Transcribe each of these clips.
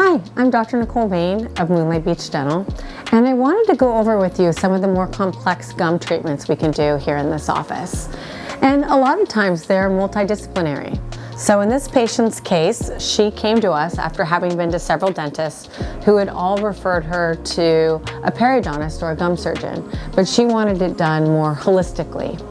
Hi, I'm Dr. Nicole Vane of Moonlight Beach Dental, and I wanted to go over with you some of the more complex gum treatments we can do here in this office. And a lot of times they're multidisciplinary. So in this patient's case, she came to us after having been to several dentists who had all referred her to a periodontist or a gum surgeon, but she wanted it done more holistically.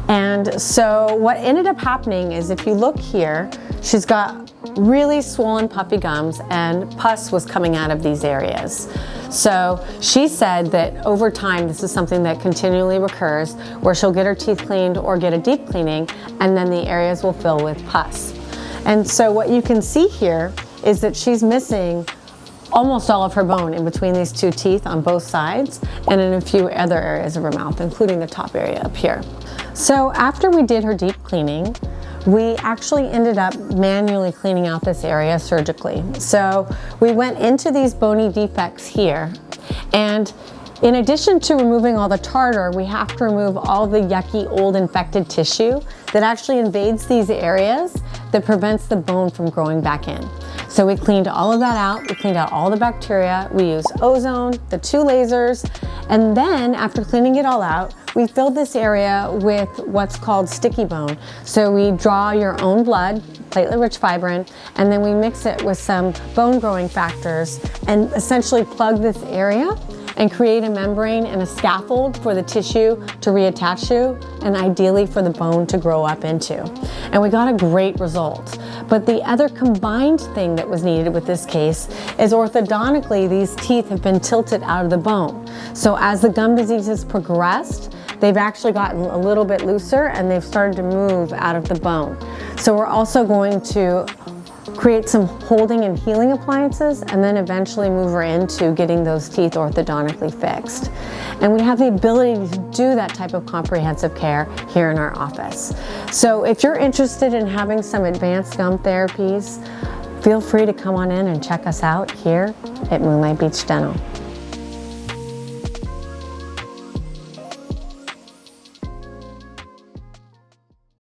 And so what ended up happening is, if you look here, she's got really swollen puffy gums and pus was coming out of these areas. So she said that over time this is something that continually recurs, where she'll get her teeth cleaned or get a deep cleaning and then the areas will fill with pus. And so what you can see here is that she's missing almost all of her bone in between these two teeth on both sides and in a few other areas of her mouth, including the top area up here. So after we did her deep cleaning, we actually ended up manually cleaning out this area surgically. So we went into these bony defects here, and in addition to removing all the tartar, we have to remove all the yucky old infected tissue that actually invades these areas that prevents the bone from growing back in. So we cleaned all of that out. We cleaned out all the bacteria. We used ozone, the 2 lasers, and then after cleaning it all out, we filled this area with what's called sticky bone. So we draw your own blood, platelet-rich fibrin, and then we mix it with some bone growing factors and essentially plug this area and create a membrane and a scaffold for the tissue to reattach to, and ideally for the bone to grow up into. And we got a great result. But the other combined thing that was needed with this case is, orthodontically, these teeth have been tilted out of the bone. So as the gum disease has progressed, they've actually gotten a little bit looser and they've started to move out of the bone. So we're also going to create some holding and healing appliances and then eventually move her into getting those teeth orthodontically fixed. And we have the ability to do that type of comprehensive care here in our office. So if you're interested in having some advanced gum therapies, feel free to come on in and check us out here at Moonlight Beach Dental.